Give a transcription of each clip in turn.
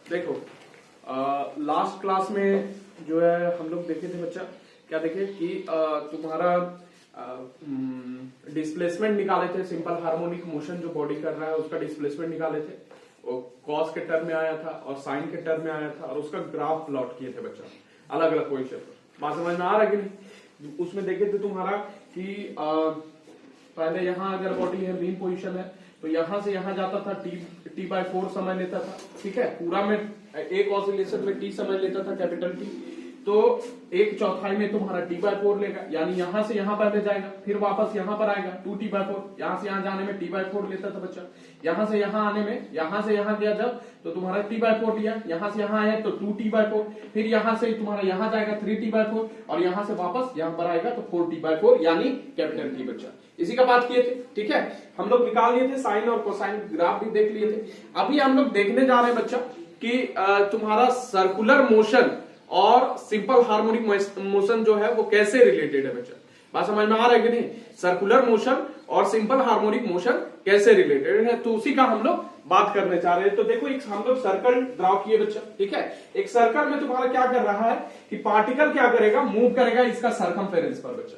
देखो last class में जो है हम लोग देखे थे बच्चा, क्या देखे कि तुम्हारा डिस्प्लेसमेंट निकाले थे। सिंपल हार्मोनिक मोशन जो बॉडी कर रहा है उसका डिस्प्लेसमेंट निकाले थे, वो कॉस के टर्म में आया था और साइन के टर्म में आया था, और उसका ग्राफ प्लॉट किए थे बच्चा अलग अलग पोजिशन पर। बात समझ में आ रहा है कि नहीं? उसमें देखे थे तुम्हारा कि पहले यहां अगर बॉडी है मीन पोजीशन है तो यहां से यहां जाता था, T/4 समय लेता था, ठीक है। पूरा में एक ऑसिलेशन में T समय लेता था, कैपिटल T। तो एक चौथाई में तुम्हारा T/4 लेगा, यानी यहां से यहां पहले जाएगा, फिर वापस यहां पर आएगा 2T/4। यहां से यहां जाने में T/4 लेता था बच्चा, यहां से यहां आने में, यहां से यहां गया जब तो तुम्हारा T/4 लिया, यहां से यहां आया तो 2T/4, फिर यहां से तुम्हारा यहां जाएगा 3T/4 और यहां से वापस यहां पर आएगा तो 4T/4 यानी कैपिटल T बच्चा। इसी का बात किए थे, ठीक है। हम लोग निकाल लिए थे साइन और कोसाइन, ग्राफ भी देख लिए थे। अभी हम लोग देखने जा रहे हैं बच्चा कि तुम्हारा सर्कुलर मोशन और सिंपल हार्मोनिक मोशन जो है वो कैसे रिलेटेड है बच्चा। बात समझ में आ रहा है कि नहीं? सर्कुलर मोशन और सिंपल हार्मोनिक मोशन कैसे रिलेटेड है, तो उसी का हम लोग बात करने जा रहे हैं। तो देखो एक हम लोग सर्कल ड्रॉ किए बच्चा, ठीक है। एक सर्कल में तुम्हारा क्या कर रहा है कि पार्टिकल क्या करेगा, मूव करेगा इसका सरकमफेरेंस पर बच्चा,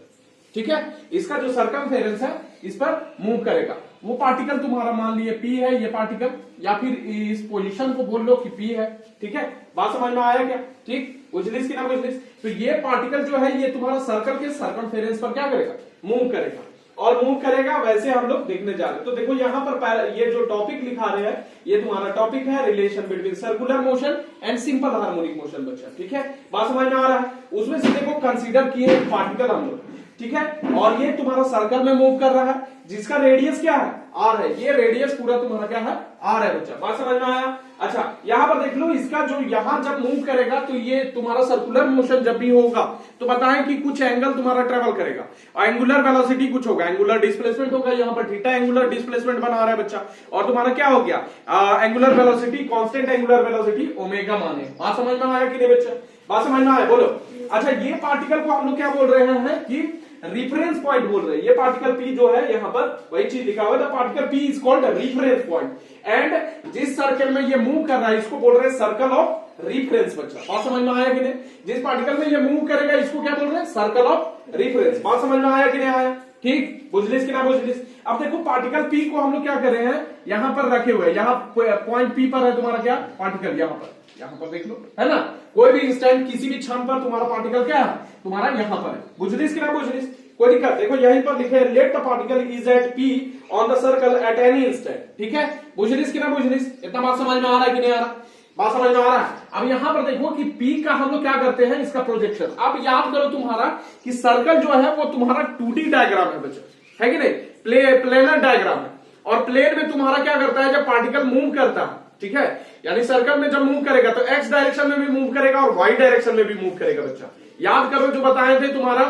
ठीक है। इसका जो सरकमफेरेंस है इस पर मूव करेगा। वो पार्टिकल तुम्हारा मान लिए P है ये पार्टिकल, या फिर इस पोजीशन को बोल लो कि P है, ठीक है। बात समझ में आया क्या? ठीक, बुझलिस कि ना बुझलिस? तो ये पार्टिकल जो है ये तुम्हारा सर्कल के सरकमफेरेंस पर क्या करेगा, मूव करेगा। और मूव करेगा वैसे हम लोग देखने जा रहे हैं। तो देखो यहां पर ये जो टॉपिक लिखा रहे हैं ये तुम्हारा टॉपिक है relation between circular motion and simple harmonic motion बच्चा, ठीक है। बात समझ में आ रहा है? उसमें से देखो कंसीडर किए पार्टिकल हम लोग, ठीक है। और ये तुम्हारा सर्कल में मूव कर रहा है जिसका रेडियस क्या है, R है। ये रेडियस पूरा तुम्हारा क्या है, R है बच्चा। बात समझ में आया? अच्छा यहां पर देख लो, इसका जो यहां जब मूव करेगा तो ये तुम्हारा सर्कुलर मोशन जब भी होगा तो बताएं कि कुछ एंगल तुम्हारा ट्रेवल करेगा और एंगुलर वेलोसिटी कुछ होगा, एंगुलर डिस्प्लेसमेंट होगा। यहां पर थीटा एंगुलर डिस्प्लेसमेंट बना रहा है बच्चा, और तुम्हारा क्या हो गया angular velocity, constant angular velocity omega माने। बात समझ में आया कि नहीं बच्चा? बात समझ में आया? बोलो। अच्छा ये पार्टिकल को हम लोग क्या बोल रहे हैं कि रिफरेंस पॉइंट बोल रहे हैं। ये पार्टिकल P जो है यहाँ पर वही चीज लिखा हुआ है, particle P is called reference point. And जिस सर्कल में ये मूव कर रहा है इसको बोल रहे हैं सर्कल ऑफ रिफरेंस बच्चा। बात समझ में आया कि नहीं? जिस पार्टिकल में ये मूव करेगा इसको क्या बोल रहे हैं, सर्कल ऑफ रिफरेंस। बात समझ में आया कि नहीं आया? ठीक, बुझलिस कि ना बुझलिस? अब देखो पार्टिकल P को हम लोग क्या कर रहे हैं, यहां पर रखे हुए, यहाँ पॉइंट P पर है तुम्हारा क्या पार्टिकल, यहाँ पर देख लो, है ना। कोई भी इंस्टेंट किसी भी क्षण पर तुम्हारा पार्टिकल क्या है, तुम्हारा यहाँ पर है। बुझलिस कि ना बुझलिस? कोई दिक्कत? देखो यहीं पर लिखे है let the particle is at P on the circle at any instant, ठीक है। बुझलिस कि ना बुझलिस? इतना बात समझ में आ रहा है कि नहीं आ रहा? बात समझ में आ रहा है? अब यहां पर देखो कि P का हम लोग क्या करते हैं, इसका प्रोजेक्शन। अब याद करो तुम्हारा कि सर्कल जो है वो तुम्हारा 2D डायग्राम है बच्चा, है कि नहीं? प्लेनर डायग्राम है, और प्लेन में तुम्हारा क्या करता है जब पार्टिकल मूव करता है, ठीक है। यानी सर्कल में जब मूव करेगा तो एक्स डायरेक्शन में भी मूव करेगा और वाई डायरेक्शन में भी मूव करेगा बच्चा। याद करो जो बताए थे तुम्हारा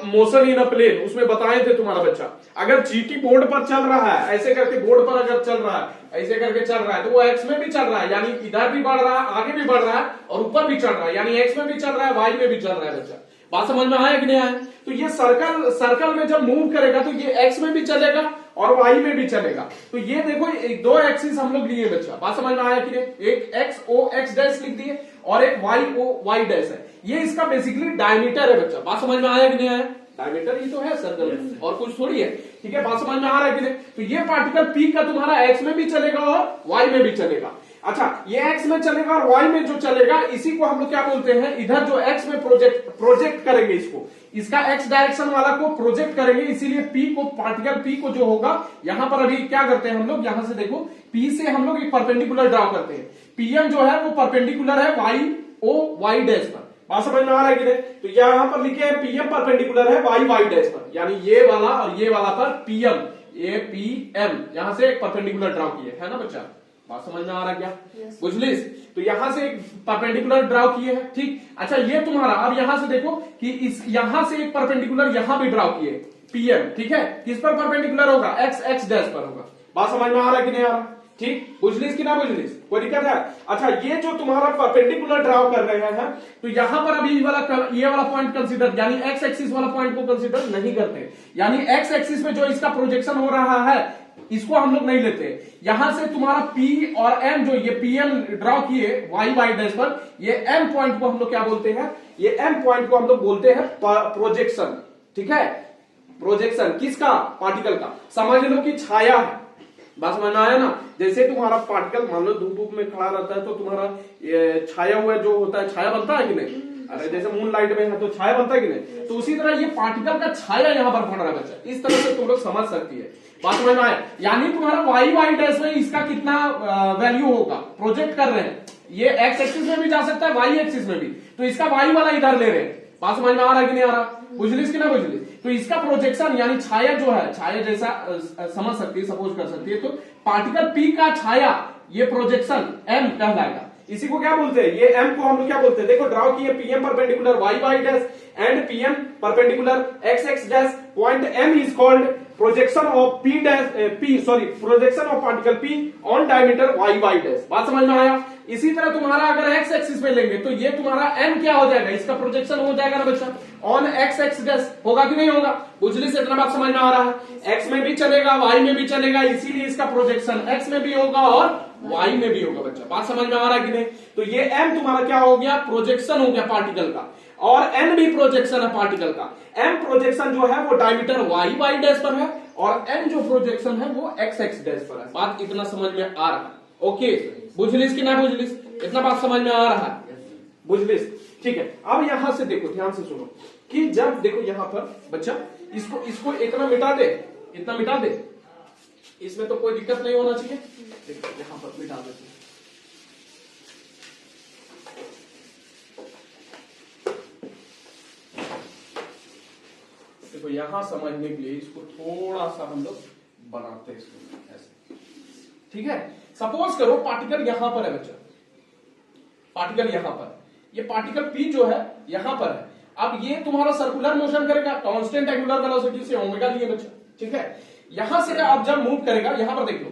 मोशन इन अ प्लेन, उसमें बताए थे तुम्हारा बच्चा, अगर जीटी बोर्ड पर चल रहा है, ऐसे करके बोर्ड पर अगर चल रहा है, ऐसे करके चल रहा है तो वो एक्स में भी चल रहा है, यानी इधर भी बढ़ रहा है, आगे भी बढ़ रहा है और ऊपर भी चल रहा है, यानी एक्स में भी चल रहा है, वाई में भी चल रहा है बच्चा। बात समझ में आया कि नहीं आया? तो ये सर्कल में जब मूव करेगा तो ये एक्स में भी चलेगा और वाई में भी चलेगा। तो ये देखो दो एक्सिस हम लोग लिए बच्चा। बात समझ में आया कि नहीं? एक एक्स ओ एक्स डैश लिख दिए और एक वाई ओ वाई डैश है। ये इसका बेसिकली डायमीटर है बच्चा। बात समझ में आया कि नहीं आया? डायमीटर ही तो है सर्कल में, और कुछ थोड़ी है, ठीक है। बात समझ में आ रहा है कि नहीं? तो ये पार्टिकल P का तुम्हारा एक्स में भी चलेगा और वाई में भी चलेगा। अच्छा ये एक्स में चलेगा और वाई में जो चलेगा इसी को हम लोग क्या बोलते हैं, इधर जो एक्स में प्रोजेक्ट करेंगे इसको, इसका एक्स डायरेक्शन वाला को प्रोजेक्ट करेंगे, इसीलिए P को, पार्टिकल P को जो होगा यहां पर अभी क्या करते हैं हम लोग, यहां से देखो P से हम लोग एक परपेंडिकुलर ड्रॉ करते हैं। PM जो है वो परपेंडिकुलर है वाई ओ वाई डैश पर। बात समझ में आ रहा है कि नहीं? तो यहां पर लिखे हैं PM परपेंडिकुलर है वाई वाई डैश पर, यानी ये वाला और ये वाला पर PM, ये PM यहां से एक परपेंडिकुलर ड्रॉ किए, है ना बच्चा? बात समझ में आ रहा क्या? बुझलिस? तो यहां से एक परपेंडिकुलर ड्रॉ किए हैं, ठीक। अच्छा ये तुम्हारा अब यहां से देखो कि इस यहां से एक परपेंडिकुलर यहां भी ड्रॉ किए PM, ठीक है। किस पर परपेंडिकुलर होगा, एक्स एक्स डैश पर होगा। बात समझ में आ रहा है कि नहीं आ रहा? ठीक, बुझलिस कि ना बुझलिस? कोई दिक्कत है? अच्छा ये जो तुम्हारा परपेंडिकुलर ड्रॉ कर रहे हैं तो यहां पर अभी ये वाला पॉइंट कंसीडर, यानी एक्स एक्सिस वाला पॉइंट को कंसीडर नहीं करते, यानी एक्स एक्सिस में जो इसका प्रोजेक्शन हो रहा है इसको हम लोग नहीं लेते। यहां से तुम्हारा P और M जो ये PM ड्रॉ किए y y डैश पर, ये M पॉइंट को हम लोग क्या बोलते हैं, ये M पॉइंट को हम लोग बोलते हैं प्रोजेक्शन। ठीक है, प्रोजेक्शन किसका, पार्टिकल का। समझ लो कि छाया है, बात समझ में आया ना। जैसे तुम्हारा पार्टिकल मान लो धूप में खड़ा रहता है तो तुम्हारा ये छाया हुआ जो होता है, छाया बनता है कि नहीं, अरे जैसे मून लाइट में है तो छाया बनता है कि नहीं, तो उसी तरह ये पार्टिकल का छाया यहां पर बन रहा है बच्चा। इस तरह से तुम लोग समझ सकती है, बात समझ में आया। यानी तुम्हारा वाई वाई डैश में इसका कितना वैल्यू होगा, प्रोजेक्ट कर रहे हैं, ये एक्स एक्सिस में भी जा सकता है, वाई एक्सिस में भी, तो इसका वाई वाला इधर ले रहे हैं। बात समझ में आ रहा है कि नहीं आ रहा, बुझलिस कि ना बुझलिस। तो इसका प्रोजेक्शन यानी छाया जो है, छाया जैसा समझ सकती है, सपोज कर सकती है, तो पार्टिकल P का छाया ये प्रोजेक्शन M कहलाएगा। इसी को क्या बोलते हैं, ये M को हम लोग क्या बोलते हैं, देखो ड्रॉ किए PM perpendicular y y dash and PM perpendicular x x dash, point M is called projection of projection of particle P on diameter y y dash. बात समझ में आया। इसी तरह तुम्हारा अगर x एक्सिस पे लेंगे तो ये तुम्हारा M क्या हो जाएगा, इसका प्रोजेक्शन हो जाएगा ना बच्चा, ऑन x x डैश, होगा कि नहीं होगा, बुझली से इतना बात समझ में आ रहा है। x में भी चलेगा, y में भी चलेगा, इसीलिए इसका प्रोजेक्शन x में भी होगा और y में भी होगा बच्चा। बात समझ में आ रहा है कि नहीं। तो ये M तुम्हारा क्या हो गया, प्रोजेक्शन हो गया पार्टिकल का, और N भी प्रोजेक्शन है पार्टिकल का। M प्रोजेक्शन जो है वो डायमीटर y y डैश पर है, और N जो प्रोजेक्शन है वो x x डैश पर है। बात इतना समझ में आ रहा है, ओके, बुझलिस कि ना बुझलिस, इतना बात समझ में आ रहा है, बुझलिस। ठीक है, अब यहां से देखो, ध्यान से सुनो कि जब देखो यहां पर बच्चा इसको इतना मिटा दे, इतना मिटा दे, इसमें तो कोई दिक्कत नहीं होना चाहिए। देखो यहां पर मिटा देते हैं, देखो यहां समझने के लिए इसको थोड़ा सा हम लोग बनाते हैं इसको ऐसे। ठीक है, सपोज करो पार्टिकल यहां पर है बच्चा, पार्टिकल यहां पर, ये पार्टिकल P जो है यहां पर है। अब ये तुम्हारा सर्कुलर मोशन करेगा कांस्टेंट एंगुलर वेलोसिटी से ओमेगा लिए बच्चा। ठीक है, यहां से अब जब मूव करेगा, यहां पर देख लो,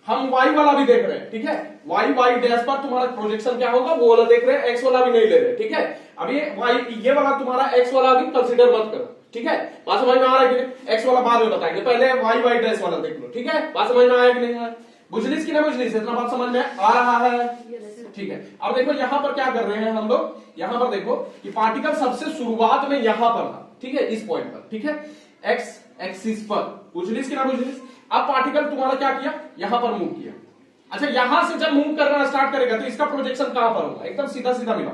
हम y वाला भी देख रहे हैं। ठीक है, y y डैश पर तुम्हारा प्रोजेक्शन क्या होगा वो वाला देख रहे हैं, x वाला भी नहीं ले रहे। ठीक है, अब ये वाला तुम्हारा x वाला भी कंसीडर मत करो। ठीक है, बात समझ में आ रहा है कि नहीं, x वाला बाद में बताएंगे, पहले y y डैश वाला देख लो। ठीक है, बात समझ में आया कि नहीं आया, बुझलिस कि ना बुझलिस, इतना बात समझ में आ रहा है। ठीक है, अब देखो यहां पर क्या कर रहे हैं हम लोग, यहां पर देखो कि पार्टिकल सबसे शुरुआत में यहां पर था। ठीक है, इस पॉइंट पर, ठीक है, एक्स एक्सिस पर, बुझलिस कि ना बुझलिस। अब पार्टिकल तुम्हारा क्या किया, यहां पर मूव किया। अच्छा, यहां से जब मूव करना स्टार्ट करेगा तो इसका प्रोजेक्शन कहां पर होगा, एकदम सीधा सीधा मिला।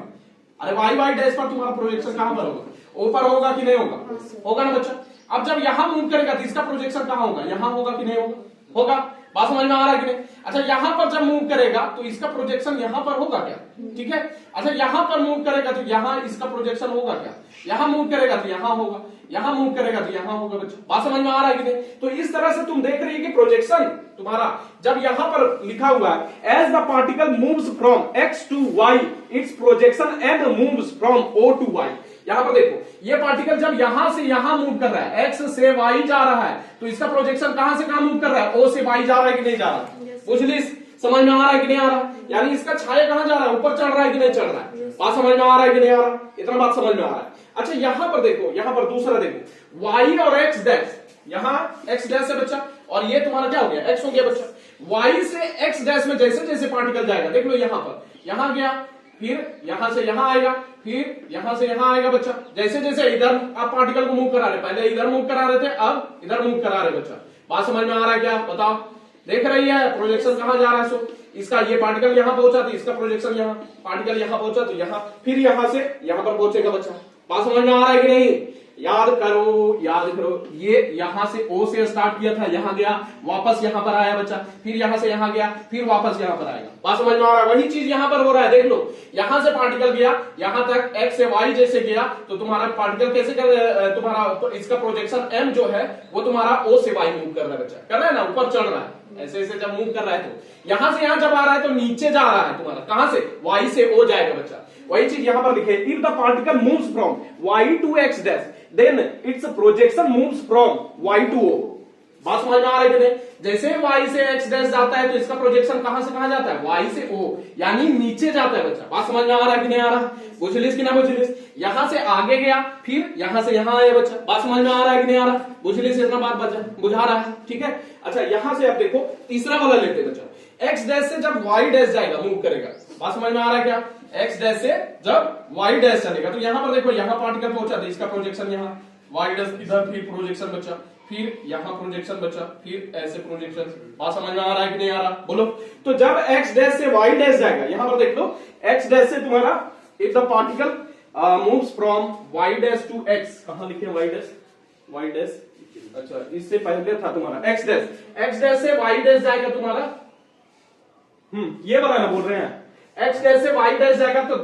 अरे वाई वाई डैश पर तुम्हारा प्रोजेक्शन कहां पर होगा, ऊपर होगा कि नहीं होगा, होगा ना बच्चा। अब जब यहां मूव करेगा तो इसका प्रोजेक्शन कहां होगा, यहां होगा कि नहीं होगा, होगा। बात समझ में आ रहा है कि नहीं। अच्छा, यहां पर जब मूव करेगा तो इसका प्रोजेक्शन यहां पर होगा क्या, ठीक है। अच्छा, यहां पर मूव करेगा तो यहां इसका प्रोजेक्शन होगा क्या, यहां मूव करेगा तो यहां होगा, यहां मूव करेगा तो यहां होगा बच्चा। बात समझ में आ रहा है कि नहीं। तो इस तरह से तुम देख रही है कि प्रोजेक्शन तुम्हारा जब यहां पर लिखा हुआ है as the particle moves from X to Y its projection and moves from O to Y. यहां पर देखो, ये पार्टिकल जब यहां से यहां मूव कर रहा है, एक्स से वाई जा रहा है, तो इसका प्रोजेक्शन कहां से कहां मूव कर रहा है, ओ से वाई जा रहा है कि नहीं जा रहा है, बुझलिस, समझ में आ रहा है कि नहीं आ रहा। यानी इसका छाया कहां जा रहा है, ऊपर चढ़ रहा है कि नहीं चढ़ रहा है। बात समझ में आ रहा है कि नहीं आ रहा, इतना बात समझ में आ रहा है। अच्छा, यहां पर देखो, यहां पर दूसरा देखो, वाई और एक्स डैश, यहां एक्स डैश है बच्चा, और ये तुम्हारा क्या हो गया, एक्स हो गया बच्चा। वाई से एक्स डैश में जैसे जैसे पार्टिकल जाएगा, देख लो यहां पर, यहां गया, फिर यहां से यहां आएगा, फिर यहां से यहां आएगा बच्चा। जैसे जैसे इधर आप पार्टिकल को मूव करा रहे, पहले इधर मूव करा रहे थे, अब इधर मूव करा रहे बच्चा। बात समझ में आ रहा है क्या, बताओ, देख रही है प्रोजेक्शन कहां जा रहा है। सो इसका ये पार्टिकल यहां पहुंचा तो इसका प्रोजेक्शन यहां, पार्टिकल यहां पहुंचा तो यहां, फिर यहां से यहां पर पहुंचेगा बच्चा। बात समझ में आ रहा है कि नहीं, याद करो, याद करो, ये यहां से ओ से स्टार्ट किया था, यहां गया, वापस यहां पर आया बच्चा, फिर यहां से यहां गया, फिर वापस यहां पर आएगा। बात समझ में आ रहा है, वही चीज यहां पर हो रहा है। देख लो, यहां से पार्टिकल गया, यहां तक एक्स से वाई जैसे गया, तो तुम्हारा पार्टिकल कैसे कर, तुम्हारा तो इसका प्रोजेक्शन एम जो है वो तुम्हारा ओ से वाई मूव कर रहा है बच्चा, कर रहा है ना, ऊपर चढ़ रहा है, ऐसे ऐसे जब मूव कर रहा है तो यहां से यहां जब आ रहा है तो नीचे जा रहा है तुम्हारा, कहां से, वाई से ओ जाएगा बच्चा। वही चीज यहां पर लिखे, if the particle moves from Y to X dash then its projection moves from Y to O. बात समझ में आ रहा है कि नहीं? जैसे y से x डैश जाता है तो इसका प्रोजेक्शन कहां से कहां जाता है, y से o, यानी नीचे जाता है बच्चा। बात समझ में आ रहा है कि नहीं आ रहा? बुझलिस कि ना बुझलिस? यहां से आगे गया, फिर यहां से यहां आया बच्चा। बात समझ में आ रहा है कि नहीं आ रहा? बुझलिस? इतना बात बच्चा बुझा रहा है, ठीक है। अच्छा यहां से आप देखो तीसरा वाला लेते बच्चा, x डैश से जब y डैश जाएगा, मूव करेगा। बात समझ में आ रहा है क्या? x डैश से जब y डैश चलेगा तो यहां पर देखो, यहां पार्टिकल पहुंचा तो इसका प्रोजेक्शन यहां, y डैश इधर, फिर प्रोजेक्शन बचा, फिर यहां प्रोजेक्शन बचा, फिर ऐसे प्रोजेक्शन। बात समझ में आ रहा है कि नहीं आ रहा? बोलो। तो जब x डैश से y डैश जाएगा, यहां पर देख लो, x डैश से तुम्हारा if the particle moves from y dash to x, कहां लिखे y डैश, y डैश, अच्छा इससे पहले था तुम्हारा x डैश, x डैश से y डैश जाएगा तुम्हारा, ये वाला ना बोल रहे हैं, x डैश से y डैश जाएगा तो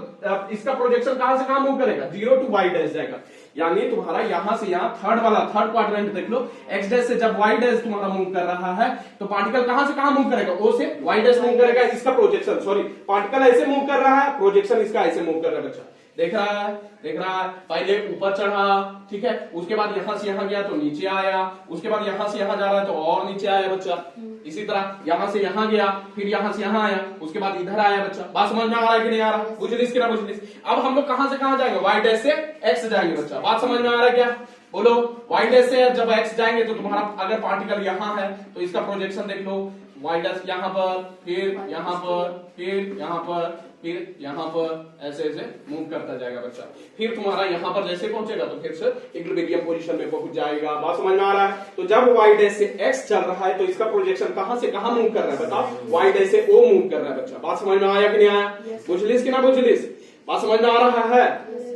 इसका प्रोजेक्शन कहां से कहां मूव करेगा, 0 टू y डैश जाएगा। यानी तुम्हारा यहां से यहां थर्ड क्वाड्रेंट देख लो, x डैश से जब y डैश तुम्हारा मूव कर रहा है तो पार्टिकल कहां से कहां मूव करेगा, o से y डैश मूव करेगा। इसका प्रोजेक्शन, सॉरी, पार्टिकल ऐसे मूव कर रहा है, प्रोजेक्शन इसका ऐसे मूव कर रहा है बच्चा। देख रहा है, देख रहा है, पहले ऊपर चढ़ा, ठीक है, उसके बाद यहां से यहां गया तो नीचे आया, उसके बाद यहां से यहां जा रहा है तो और नीचे आया बच्चा। इसी तरह यहां से यहां गया, फिर यहां से यहां आया, उसके बाद इधर आया बच्चा। बात समझ में आ रहा है कि नहीं आ रहा? बुझलिस कि ना बुझलिस? अब हम लोग कहां से कहां जाएंगे, y डैश से x जाएंगे बच्चा। बात समझ में आ रहा है क्या? बोलो। y डैश से जब x जाएंगे तो तुम्हारा अगर पार्टिकल यहां है तो इसका प्रोजेक्शन देख लो, y डैश यहां पर, फिर यहां पर, फिर यहां पर, फिर यहां पर, ऐसे ऐसे मूव करता जाएगा बच्चा। फिर तुम्हारा यहां पर जैसे पहुंचेगा तो फिर से इक्विलिब्रियम पोजीशन में पहुंच जाएगा। बात समझ में आ रहा है? तो जब y डैश से x चल रहा है तो इसका प्रोजेक्शन कहां से कहां मूव कर रहा है बताओ, y डैश से o मूव कर रहा है बच्चा। बात समझ में आया कि नहीं आया? बुझलिस कि ना बुझलिस? बात समझ में आ रहा है?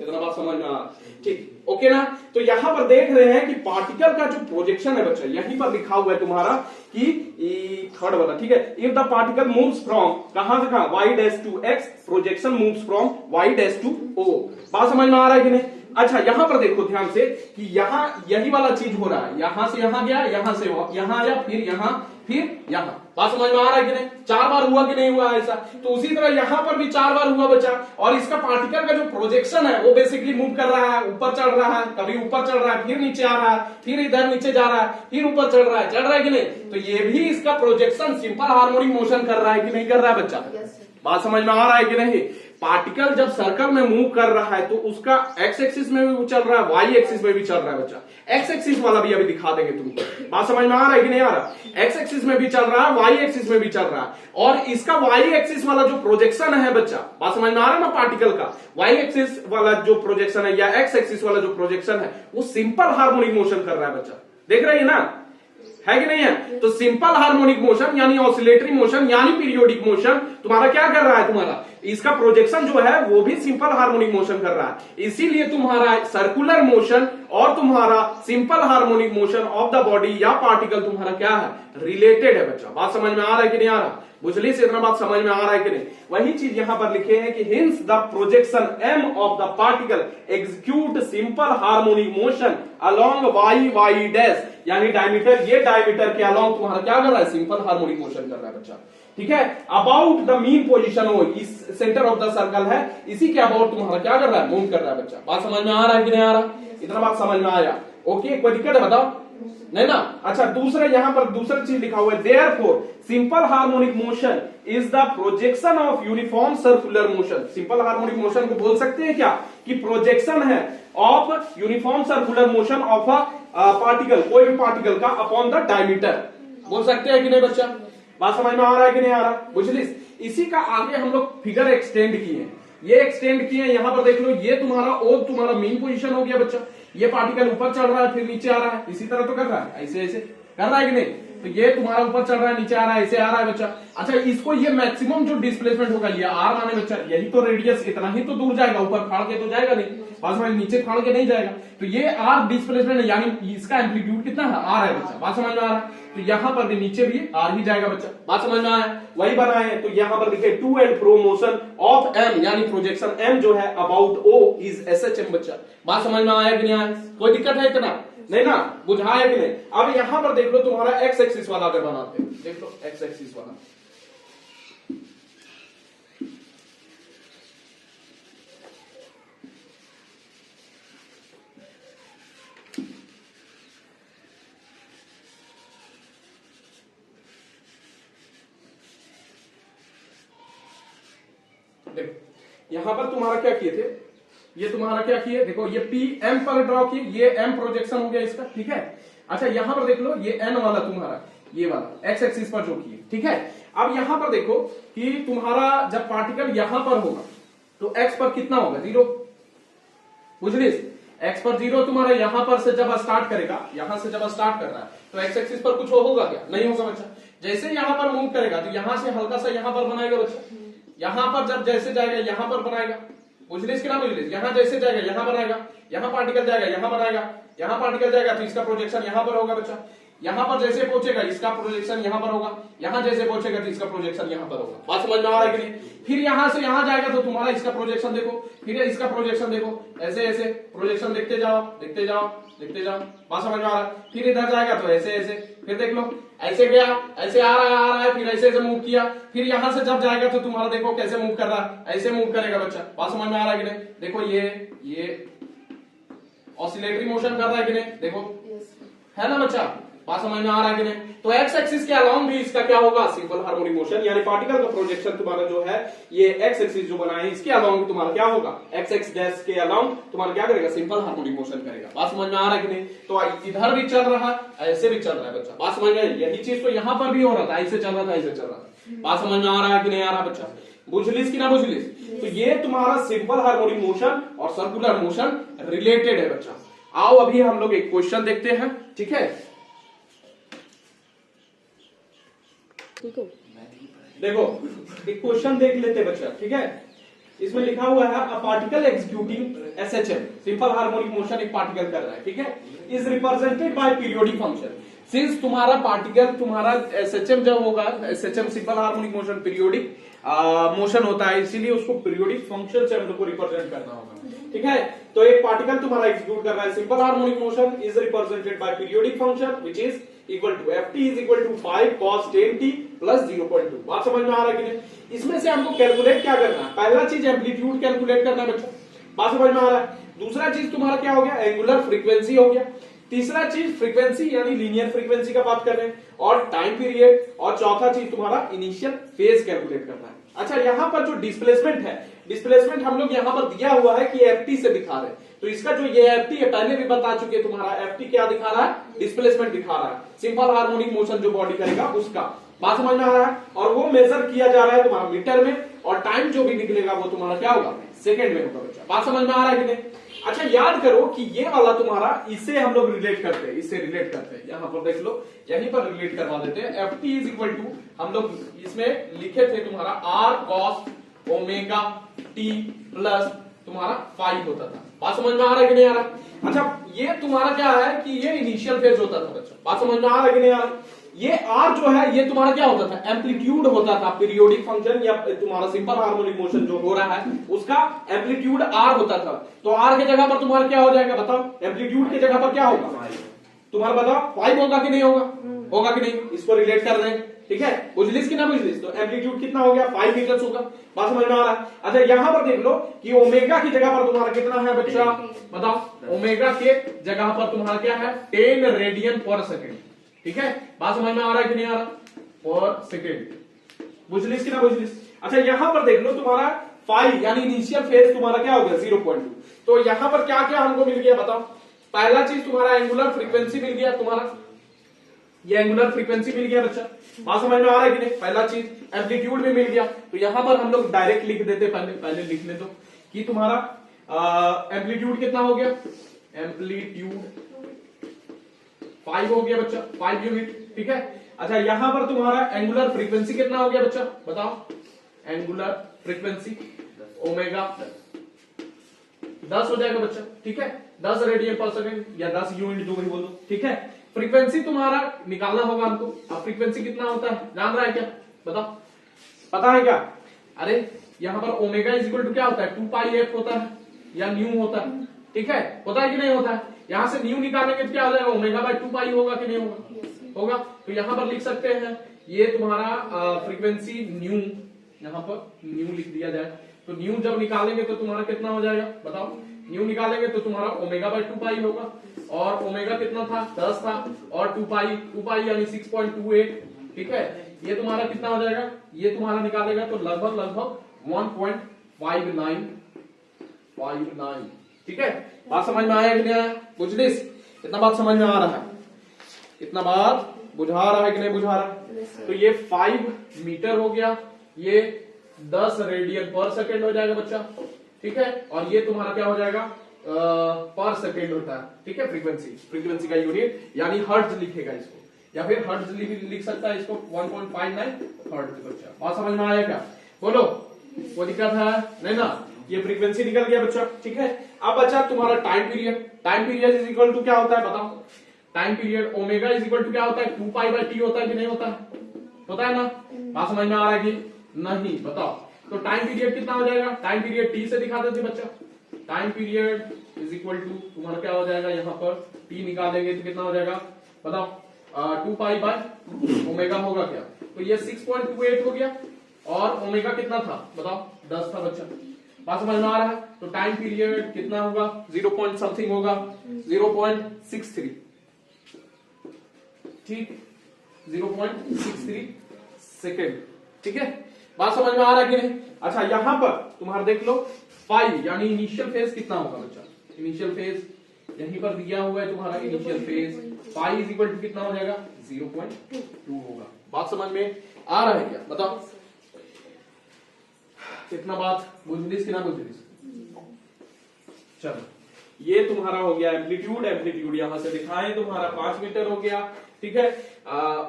इतना बात समझ में आ रहा, ठीक, ओके ना? तो यहां पर देख रहे हैं कि पार्टिकल का जो प्रोजेक्शन है बच्चा, यहीं पर लिखा हुआ है तुम्हारा कि थर्ड वाला, ठीक है, if the particle moves from, कहां से कहां, y dash to x, projection moves from y dash to o। बात समझ में आ रहा है कि नहीं? अच्छा यहां पर देखो ध्यान से कि यहां यही वाला चीज हो रहा है, यहां से यहां गया, यहां से यहां आया, फिर यहां, फिर यहां। बात समझ में आ रहा है कि नहीं? 4 बार हुआ कि नहीं हुआ ऐसा? तो उसी तरह यहां पर भी 4 बार हुआ बच्चा। और इसका पार्टिकल का जो प्रोजेक्शन है वो बेसिकली मूव कर रहा है, ऊपर चढ़ रहा है, कभी ऊपर चढ़ रहा है, फिर नीचे आ रहा है, फिर इधर नीचे जा रहा है, फिर ऊपर चढ़ रहा है कि नहीं? तो ये भी इसका प्रोजेक्शन सिंपल हार्मोनिक मोशन कर रहा है कि नहीं कर रहा है बच्चा? बात समझ में आ रहा है कि नहीं? पार्टिकल जब सर्कल में मूव कर रहा है तो उसका एक्स एक्सिस में भी चल रहा है, वाई एक्सिस में भी चल रहा है बच्चा। एक्स एक्सिस वाला भी अभी दिखा देंगे तुमको। बात समझ में आ रहा है कि नहीं आ रहा? एक्स एक्सिस में भी चल रहा है, वाई एक्सिस में भी चल रहा है। और इसका वाई एक्सिस वाला जो प्रोजेक्शन है बच्चा, बात समझ में आ रहा है ना? पार्टिकल का वाई एक्सिस वाला जो प्रोजेक्शन है या एक्स एक्सिस वाला जो प्रोजेक्शन है वो सिंपल हार्मोनिक मोशन कर रहा है बच्चा। देख रहे हैं ना, है कि नहीं है? तो सिंपल हार्मोनिक मोशन यानी ऑसिलेटरी मोशन यानी पीरियोडिक मोशन तुम्हारा क्या कर रहा है, तुम्हारा इसका प्रोजेक्शन जो है वो भी सिंपल हार्मोनिक मोशन कर रहा है। इसीलिए तुम्हारा सर्कुलर मोशन और तुम्हारा simple harmonic motion of the body या पार्टिकल तुम्हारा क्या है, रिलेटेड है बच्चा। बात समझ में आ रहा है कि नहीं आ रहा? बुझली से इतना बात समझ में आ रहा है कि नहीं? वही चीज यहां पर लिखे हैं कि hints the projection m of the particle execute simple harmonic motion along y dash, यानी डायमीटर, ये डायमीटर के अलोंग तुम्हारा क्या कर रहा है, सिंपल हार्मोनिक मोशन कर रहा है बच्चा। ठीक है, अबाउट द मीन पोजीशन हो, इस सेंटर ऑफ द सर्कल है, इसी के अबाउट तुम्हारा क्या कर रहा है, मूव कर रहा है बच्चा। बात समझ में आ रहा है कि नहीं आ रहा? इतना बात समझ में आया? ओके, कोई दिक्कत है बताओ? नहीं ना? अच्छा दूसरा यहां पर दूसरा चीज लिखा हुआ है, therefore simple harmonic motion is the projection of uniform circular motion. Simple harmonic motion को बोल सकते हैं क्या कि प्रोजेक्शन है of uniform circular motion of a particle, कोई भी पार्टिकल का अपॉन द डायमीटर, बोल सकते हैं कि नहीं बच्चा? बात समझ में आ रहा है कि नहीं आ रहा? बुझलिस? इसी का आगे हम लोग फिगर एक्सटेंड किए, ये एक्सटेंड किए, यहां पर देख लो, ये तुम्हारा ओ तुम्हारा मेन पोजीशन हो गया बच्चा। ये पार्टिकल ऊपर चढ़ रहा है फिर नीचे आ रहा है, इसी तरह तो कर रहा है, ऐसे ऐसे कर रहा है कि नहीं? तो ये तुम्हारा ऊपर चढ़ रहा है, नीचे आ रहा है, ऐसे आ रहा है बच्चा। अच्छा इसको ये मैक्सिमम जो डिस्प्लेसमेंट होगा, ये आर माने बच्चा, यही तो रेडियस, इतना ही तो दूर जाएगा, ऊपर फाड़ के तो जाएगा नहीं, बात समझ, नीचे फाड़ के नहीं जाएगा। तो ये आर डिस्प्लेसमेंट यानी इसका एम्पलीट्यूड कितना है, आर है बच्चा। बात समझ में आ रहा है? तो यहां पर भी नीचे भी आर ही जाएगा बच्चा। बात समझ में आया? वही बनाए हैं, तो यहां पर लिखे to and fro motion of M, यानी प्रोजेक्शन एम जो है अबाउट ओ इज एसएचएम बच्चा। बात समझ में आया कि नहीं आया? कोई दिक्कत है इतना? नहीं ना? बुझाया कि नहीं? अब यहां पर देख लो तुम्हारा एक्स एक्सिस वाला अगर बनाते हैं, देख लो एक्स एक्सिस वाला, देखो यहां पर तुम्हारा क्या किए थे, ये तुम्हारा क्या किए, देखो ये पी एम पर ड्रॉ किए, ये एम प्रोजेक्शन हो गया इसका, ठीक है। अच्छा यहां पर देख लो ये एन वाला तुम्हारा, ये वाला एक्स एक्सिस पर जो किए, ठीक है। अब यहां पर देखो कि तुम्हारा जब पार्टिकल यहां पर होगा तो एक्स पर कितना होगा, 0, बुझलिस। एक्स पर 0 तुम्हारा यहां पर से जब स्टार्ट करेगा, यहां से जब स्टार्ट कर रहा है तो एक्स एक्सिस पर कुछ होगा क्या, नहीं होगा बच्चा। जैसे यहां पर मूव करेगा तो यहां से हल्का सा यहां पर बनाएगा बच्चा, यहां पर जब जैसे जाएगा यहां पर बनाएगा, बुझलिस कि ना बुझलिस। यहां जैसे जाएगा यहां बनाएगा, यहां पार्टिकल जाएगा यहां बनाएगा, यहां पार्टिकल जाएगा तो इसका प्रोजेक्शन यहां पर होगा बच्चा। यहां पर जैसे पहुंचेगा इसका प्रोजेक्शन यहां पर होगा, यहां जैसे पहुंचेगा तो इसका प्रोजेक्शन यहां पर होगा। बात समझ में आ रहा है कि नहीं। फिर यहां से यहां जाएगा तो तुम्हारा इसका प्रोजेक्शन देखो, फिर इसका प्रोजेक्शन देखो, ऐसे ऐसे प्रोजेक्शन देखते जाओ देखते जाओ देखते जाओ, बात समझ में आ रहा है। फिर इधर जाएगा तो ऐसे ऐसे, फिर देख लो ऐसे गया, ऐसे आ रहा है, फिर ऐसे ऐसे मूव किया, फिर यहां से जब जाएगा तो तुम्हारा देखो कैसे मूव कर रहा है, ऐसे मूव करेगा बच्चा। बात समझ में आ रहा है कि नहीं। देखो ये ऑसिलेटरी मोशन कर रहा है कि नहीं, देखो है ना बच्चा, बात समझ में आ रहा है कि नहीं। तो एक्स एक्सिस के अलाउंग भी इसका क्या होगा, सिंपल हार्मोनिक मोशन, यानी पार्टिकल का प्रोजेक्शन तुम्हारा जो है ये एक्स एक्सिस जो बना है इसके अलाउंग तुम्हारा क्या होगा, एक्स एक्स डैश के अलाउंग तुम्हारा क्या करेगा, सिंपल हार्मोनिक मोशन करेगा। बात समझ में आ रहा है कि नहीं। तो इधर भी चल रहा है, ऐसे भी चल रहा है बच्चा, बात समझ में। यही चीज तो यहां पर भी हो रहा था, ऐसे चल रहा था, ऐसे चल रहा था। बात समझ में आ रहा है कि नहीं आ रहा बच्चा, बुझलिस कि ना बुझलिस। तो ये तुम्हारा सिंपल हार्मोनिक मोशन और सर्कुलर मोशन रिलेटेड है बच्चा। आओ अभी हम लोग एक क्वेश्चन देखते हैं, ठीक है। देखो एक क्वेश्चन देख लेते बच्चा, ठीक है। इसमें लिखा हुआ है a particle executing SHM, simple harmonic motion एक पार्टिकल कर रहा है, ठीक है, is represented by periodic function. Since तुम्हारा पार्टिकल तुम्हारा एसएचएम जब होगा, SHM simple harmonic motion periodic motion होता है, इसीलिए उसको पीरियोडिक फंक्शन से हम लोग को रिप्रेजेंट करना होगा, ठीक है। तो एक पार्टिकल तुम्हारा एग्जीक्यूट कर रहा है, simple harmonic motion is represented by periodic function which is equal to ft is equal to 5 cos 10t plus 0.2। बात समझ में आ रहा है कि नहीं। इसमें से हमको कैलकुलेट क्या करना है, पहला चीज एम्पलीट्यूड कैलकुलेट करना है बच्चा, बात समझ में आ रहा है। दूसरा चीज तुम्हारा क्या हो गया, एंगुलर फ्रीक्वेंसी हो गया। तीसरा चीज फ्रीक्वेंसी यानी लीनियर फ्रीक्वेंसी का बात कर रहे हैं, और टाइम पीरियड, और चौथा चीज तुम्हारा इनिशियल फेज कैलकुलेट करना है। अच्छा यहां पर जो डिस्प्लेसमेंट है, डिस्प्लेसमेंट हम लोग यहां पर दिया हुआ है कि ft से दिखा रहे हैं, तो इसका जो ये ft है पहले भी बता चुके तुम्हारा, ft क्या दिखा रहा है, डिस्प्लेसमेंट दिखा रहा है, सिंपल हार्मोनिक मोशन जो बॉडी करेगा उसका। बात समझ में आ रहा है। और वो मेजर किया जा रहा है तुम्हारा मीटर में, और टाइम जो भी निकलेगा वो तुम्हारा क्या होगा, सेकंड में होगा बच्चा। बात समझ में आ रहा है कि नहीं। अच्छा याद करो कि ये वाला तुम्हारा, इससे हम लोग रिलेट करते हैं, इससे रिलेट करते हैं, यहां पर देख लो, यहीं पर रिलेट करवा देते हैं। ft इज इक्वल टू, हम लोग इसमें लिखे थे तुम्हारा r cos omega t plus तुम्हारा 5 होता था। बात समझ में आ रहा है कि नहीं आ रहा। अच्छा ये तुम्हारा क्या है कि ये इनिशियल फेज होता था बच्चा, बात समझ में आ रहा है कि नहीं आ रहा। ये r जो है ये तुम्हारा क्या होता था, एम्पलीट्यूड होता था, पीरियोडिक फंक्शन या तुम्हारा सिंपल हार्मोनिक मोशन जो हो रहा है उसका एम्पलीट्यूड r होता था। तो r के जगह पर तुम्हारा क्या हो जाएगा बताओ, एम्पलीट्यूड के जगह पर क्या होगा तुम्हारा बताओ, 5 होगा कि नहीं होगा, होगा कि नहीं, इसको रिलेट कर रहे हैं, ठीक है। बुझलिस कि ना बुझलिस। तो एम्पलीट्यूड कितना हो गया, 5 मीटर्स होगा। बात समझ में आ रहा है। अच्छा यहां पर देख लो कि ओमेगा की जगह पर तुम्हारा कितना है बच्चा, बताओ। ओमेगा के जगह पर तुम्हारा क्या है, 10 रेडियन पर सेकेंड, ठीक है। बात समझ में आ रहा है कि नहीं आ रहा, पर सेकेंड, बुझलिस कि ना बुझलिस। अच्छा यहां पर देख लो तुम्हारा 5 यानी इनिशियल फेज तुम्हारा क्या हो गया, 0.2। तो यहां पर क्या क्या हमको मिल गया बताओ। पहला चीज तुम्हारा एंगुलर फ्रीक्वेंसी मिल गया, तुम्हारा ये एंगुलर फ्रीक्वेंसी मिल गया बच्चा। बात समझ में आ रहा है कि नहीं। पहला चीज एम्पलीट्यूड भी मिल गया, तो यहां पर हम लोग डायरेक्ट लिख देते, पहले लिख ले दो कि तुम्हारा एम्पलीट्यूड कितना हो गया, एम्पलीट्यूड 5 हो गया बच्चा, 5 यूनिट, ठीक है। अच्छा यहां पर तुम्हारा एंगुलर फ्रीक्वेंसी कितना हो गया बच्चा बताओ, एंगुलर फ्रीक्वेंसी ओमेगा 10 हो जाएगा बच्चा, ठीक है, 10 रेडियन पर सेकंड या 10 यूनिट जो भी बोलो, ठीक है। फ्रीक्वेंसी तुम्हारा निकालना होगा हमको। अब फ्रीक्वेंसी कितना होता है जान रहा है क्या बताओ, पता है क्या। अरे यहां पर ओमेगा इज इक्वल टू क्या होता है, 2 पाई एफ होता है या न्यू होता है, ठीक है, होता है कि नहीं होता है। यहां से न्यू निकालेंगे तो क्या हो जाएगा, ओमेगा बाय 2 पाई होगा कि नहीं होगा, होगा। तो यहां पर लिख सकते हैं ये तुम्हारा फ्रीक्वेंसी न्यू, यहां पर न्यू लिख दिया जाए, तो न्यू जब निकालेंगे तो तुम्हारा कितना हो जाएगा बताओ। न्यू निकालेंगे तो तुम्हारा ओमेगा बाय 2 पाई होगा, और ओमेगा कितना था 10 था, और 2 पाई यानी 6.28, ठीक है। ये तुम्हारा कितना हो जाएगा, ये तुम्हारा निकालेगा तो लगभग 1.2 59 ठीक है। बात समझ में आया कि नहीं आया? बुझलिस? इतना बात समझ में आ रहा है? इतना बात बुझा रहा है कि नहीं बुझा रहा है? तो ये 5 मीटर हो गया, ये 10 रेडियन पर सेकेंड हो जाएगा बच्चा, ठीक है। और ये तुम्हारा क्या हो जाएगा? पर सेकेंड होता है, ठीक है। फ्रीक्वेंसी का यूनिट यानी हर्ट्ज लिखेगा इसको, या फिर हर्ट्ज लिख सकता है इसको 1.59 हर्ट्ज बच्चा। बात समझ में आया क्या? बोलो, वो दिक्कत है नहीं ना? ये फ्रीक्वेंसी निकल गया बच्चा, ठीक है। अब बच्चा तुम्हारा time period is equal to क्या होता है बताओ? Time period omega is equal to क्या होता है? 2 पाई बाय टी होता है कि नहीं होता है? होता है ना? बात समझ में आ रहा है कि नहीं? बताओ। तो टाइम पीरियड कितना हो जाएगा? टाइम पीरियड टी से दिखा देते बच्चा। Time period is equal to तुम्हारा क्या हो जाएगा? यहाँ पर टी निकालेंगे तो कितना हो जाएगा बताओ? 2 पाई बाय ओमेगा होगा क्या? तो ये 6.28 हो गया, और ओमेगा कितना था बताओ? 10 था बच्चा। बात समझ में आ रहा है? तो टाइम पीरियड कितना होगा? 0 पॉइंट समथिंग होगा, 0.63, ठीक, 0.63 सेकेंड, ठीक है। बात समझ में आ रहा है कि नहीं? अच्छा, यहां पर तुम्हारा देख लो 5 यानी इनिशियल फेज कितना होगा बच्चा? इनिशियल फेज यहीं पर दिया हुआ है तुम्हारा। Initial phase 5 is equal to कितना हो जाएगा? 0.2 होगा। बात समझ में आ रहा है क्या? बताओ कितना बात बुझलिस कि ना बुझलिस? चलो, ये तुम्हारा हो गया एम्पलीट्यूड यहां से दिखाएं तुम्हारा 5 मीटर हो गया, ठीक है।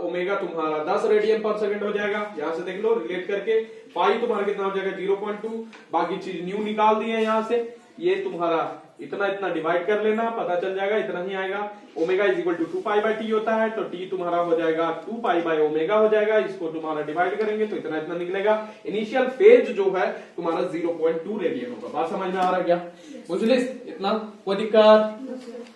ओमेगा तुम्हारा 10 रेडियन पर सेकंड हो जाएगा, यहां से देख लो रिलेट करके। पाई तुम्हारा कितना हो जाएगा? 0.2। बाकी चीज न्यू निकाल दी है यहां से। ये तुम्हारा इतना डिवाइड कर लेना, पता चल जाएगा, इतना ही आएगा। Omega is equal to 2 pi by T होता है, तो टी तुम्हारा हो जाएगा 2 पाई बाय ओमेगा हो जाएगा। इसको तुम्हारा डिवाइड करेंगे तो इतना निकलेगा। इनिशियल फेज जो है तुम्हारा 0.2 रेडियन होगा। बात समझ में आ रहा है क्या? बुझलिस? इतना कोई दिक्कत?